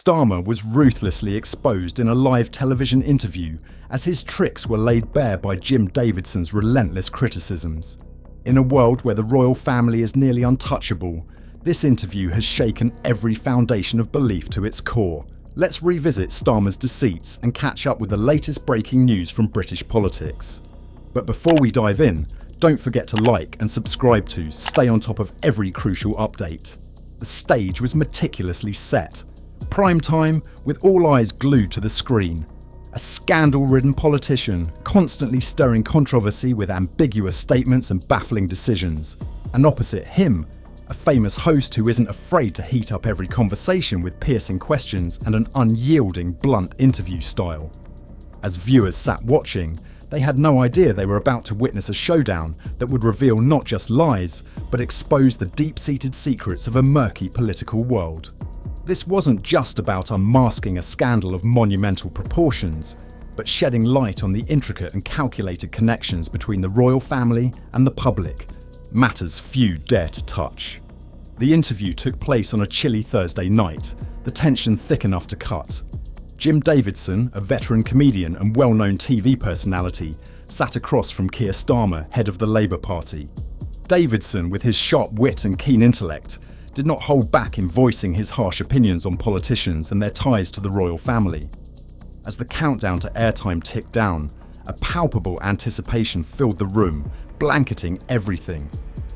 Starmer was ruthlessly exposed in a live television interview as his tricks were laid bare by Jim Davidson's relentless criticisms. In a world where the royal family is nearly untouchable, this interview has shaken every foundation of belief to its core. Let's revisit Starmer's deceits and catch up with the latest breaking news from British politics. But before we dive in, don't forget to like and subscribe to stay on top of every crucial update. The stage was meticulously set. Prime time, with all eyes glued to the screen. A scandal-ridden politician, constantly stirring controversy with ambiguous statements and baffling decisions. And opposite him, a famous host who isn't afraid to heat up every conversation with piercing questions and an unyielding, blunt interview style. As viewers sat watching, they had no idea they were about to witness a showdown that would reveal not just lies, but expose the deep-seated secrets of a murky political world. This wasn't just about unmasking a scandal of monumental proportions, but shedding light on the intricate and calculated connections between the royal family and the public, matters few dare to touch. The interview took place on a chilly Thursday night, the tension thick enough to cut. Jim Davidson, a veteran comedian and well-known TV personality, sat across from Keir Starmer, head of the Labour Party. Davidson, with his sharp wit and keen intellect, did not hold back in voicing his harsh opinions on politicians and their ties to the royal family. As the countdown to airtime ticked down, a palpable anticipation filled the room, blanketing everything.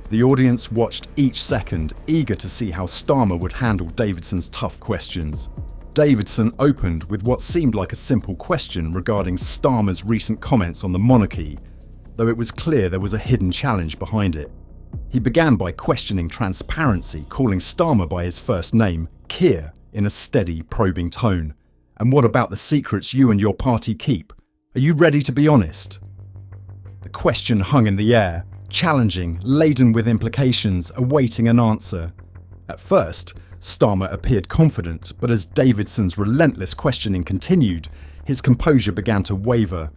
The audience watched each second, eager to see how Starmer would handle Davidson's tough questions. Davidson opened with what seemed like a simple question regarding Starmer's recent comments on the monarchy, though it was clear there was a hidden challenge behind it. He began by questioning transparency, calling Starmer by his first name, Keir, in a steady, probing tone. "And what about the secrets you and your party keep? Are you ready to be honest?" The question hung in the air, challenging, laden with implications, awaiting an answer. At first, Starmer appeared confident, but as Davidson's relentless questioning continued, his composure began to waver.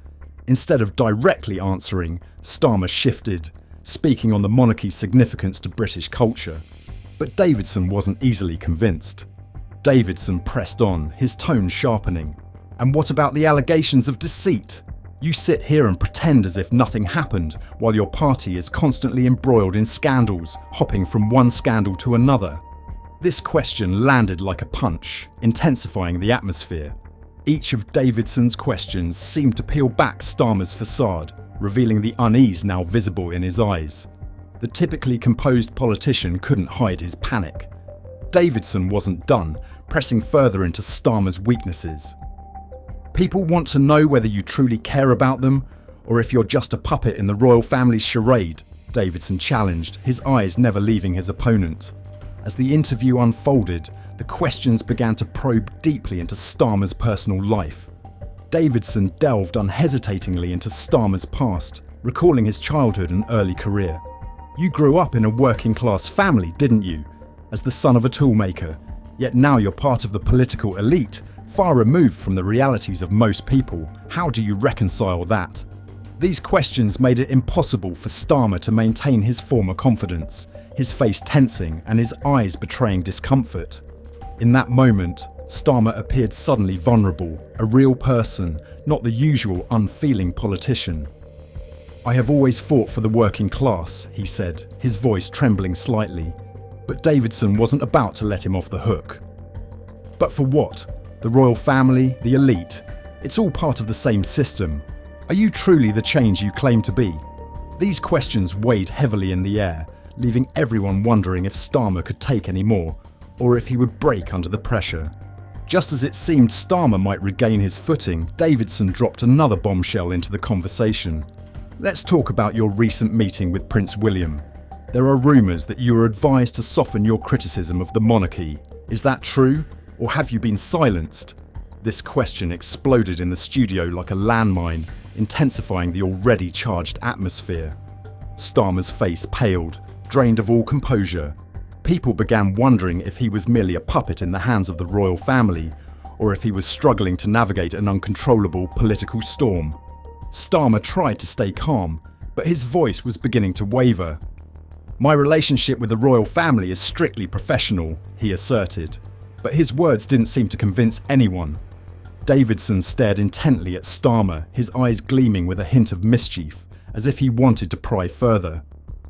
Instead of directly answering, Starmer shifted, speaking on the monarchy's significance to British culture. But Davidson wasn't easily convinced. Davidson pressed on, his tone sharpening. "And what about the allegations of deceit? You sit here and pretend as if nothing happened, while your party is constantly embroiled in scandals, hopping from one scandal to another." This question landed like a punch, intensifying the atmosphere. Each of Davidson's questions seemed to peel back Starmer's facade, revealing the unease now visible in his eyes. The typically composed politician couldn't hide his panic. Davidson wasn't done, pressing further into Starmer's weaknesses. "People want to know whether you truly care about them, or if you're just a puppet in the royal family's charade," Davidson challenged, his eyes never leaving his opponent. As the interview unfolded, the questions began to probe deeply into Starmer's personal life. Davidson delved unhesitatingly into Starmer's past, recalling his childhood and early career. "You grew up in a working-class family, didn't you? As the son of a toolmaker, yet now you're part of the political elite, far removed from the realities of most people. How do you reconcile that?" These questions made it impossible for Starmer to maintain his former confidence, his face tensing and his eyes betraying discomfort. In that moment, Starmer appeared suddenly vulnerable, a real person, not the usual unfeeling politician. "I have always fought for the working class," he said, his voice trembling slightly. But Davidson wasn't about to let him off the hook. "But for what? The royal family, the elite? It's all part of the same system. Are you truly the change you claim to be?" These questions weighed heavily in the air, leaving everyone wondering if Starmer could take any more, or if he would break under the pressure. Just as it seemed Starmer might regain his footing, Davidson dropped another bombshell into the conversation. "Let's talk about your recent meeting with Prince William. There are rumours that you were advised to soften your criticism of the monarchy. Is that true, or have you been silenced?" This question exploded in the studio like a landmine, intensifying the already charged atmosphere. Starmer's face paled, drained of all composure. People began wondering if he was merely a puppet in the hands of the royal family, or if he was struggling to navigate an uncontrollable political storm. Starmer tried to stay calm, but his voice was beginning to waver. "My relationship with the royal family is strictly professional," he asserted. But his words didn't seem to convince anyone. Davidson stared intently at Starmer, his eyes gleaming with a hint of mischief, as if he wanted to pry further.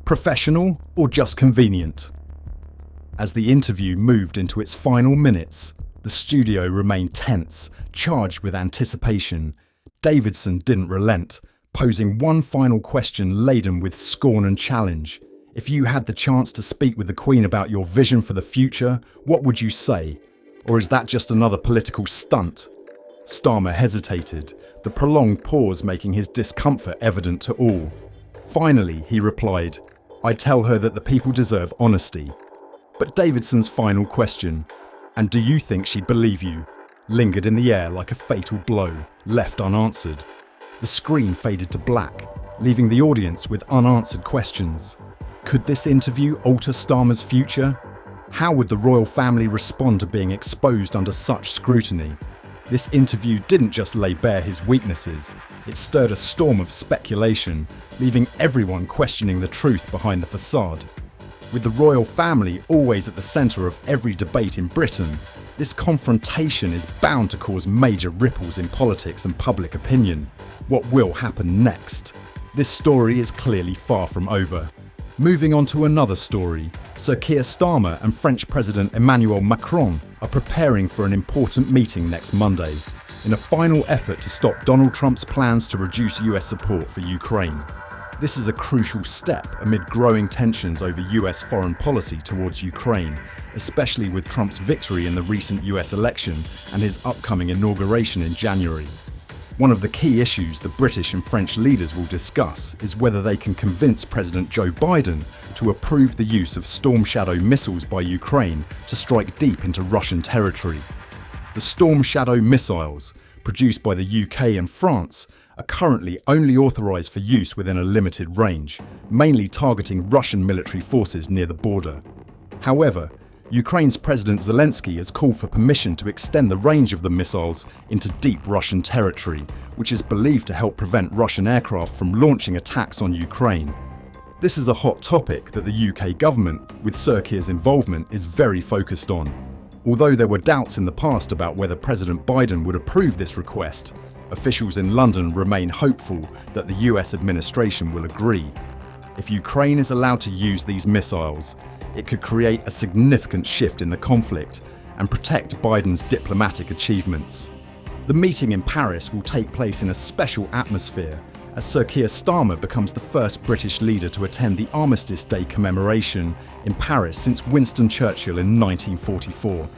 Professional or just convenient? As the interview moved into its final minutes, the studio remained tense, charged with anticipation. Davidson didn't relent, posing one final question laden with scorn and challenge. If you had the chance to speak with the Queen about your vision for the future, what would you say? Or is that just another political stunt? Starmer hesitated, the prolonged pause making his discomfort evident to all. Finally, he replied, "I'd tell her that the people deserve honesty." But Davidson's final question, "And do you think she'd believe you?" lingered in the air like a fatal blow, left unanswered. The screen faded to black, leaving the audience with unanswered questions. Could this interview alter Starmer's future? How would the royal family respond to being exposed under such scrutiny? This interview didn't just lay bare his weaknesses, it stirred a storm of speculation, leaving everyone questioning the truth behind the facade. With the royal family always at the centre of every debate in Britain, this confrontation is bound to cause major ripples in politics and public opinion. What will happen next? This story is clearly far from over. Moving on to another story, Sir Keir Starmer and French President Emmanuel Macron are preparing for an important meeting next Monday, in a final effort to stop Donald Trump's plans to reduce US support for Ukraine. This is a crucial step amid growing tensions over US foreign policy towards Ukraine, especially with Trump's victory in the recent US election and his upcoming inauguration in January. One of the key issues the British and French leaders will discuss is whether they can convince President Joe Biden to approve the use of Storm Shadow missiles by Ukraine to strike deep into Russian territory. The Storm Shadow missiles, produced by the UK and France, are currently only authorised for use within a limited range, mainly targeting Russian military forces near the border. However, Ukraine's President Zelensky has called for permission to extend the range of the missiles into deep Russian territory, which is believed to help prevent Russian aircraft from launching attacks on Ukraine. This is a hot topic that the UK government, with Sir Keir's involvement, is very focused on. Although there were doubts in the past about whether President Biden would approve this request, officials in London remain hopeful that the US administration will agree. If Ukraine is allowed to use these missiles, it could create a significant shift in the conflict and protect Biden's diplomatic achievements. The meeting in Paris will take place in a special atmosphere as Sir Keir Starmer becomes the first British leader to attend the Armistice Day commemoration in Paris since Winston Churchill in 1944.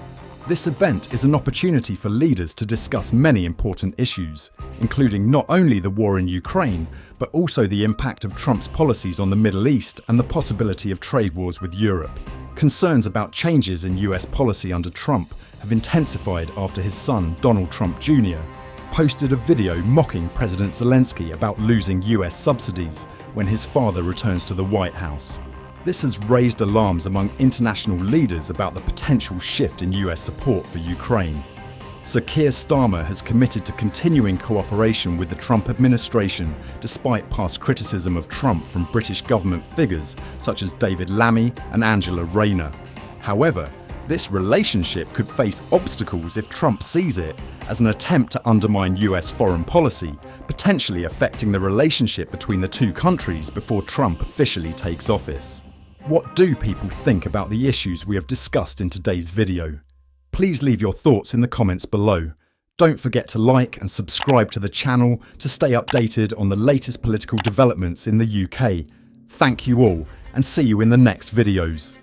This event is an opportunity for leaders to discuss many important issues, including not only the war in Ukraine, but also the impact of Trump's policies on the Middle East and the possibility of trade wars with Europe. Concerns about changes in US policy under Trump have intensified after his son, Donald Trump Jr., posted a video mocking President Zelensky about losing US subsidies when his father returns to the White House. This has raised alarms among international leaders about the potential shift in US support for Ukraine. Sir Keir Starmer has committed to continuing cooperation with the Trump administration despite past criticism of Trump from British government figures such as David Lammy and Angela Rayner. However, this relationship could face obstacles if Trump sees it as an attempt to undermine US foreign policy, potentially affecting the relationship between the two countries before Trump officially takes office. What do people think about the issues we have discussed in today's video? Please leave your thoughts in the comments below. Don't forget to like and subscribe to the channel to stay updated on the latest political developments in the UK. Thank you all and see you in the next videos.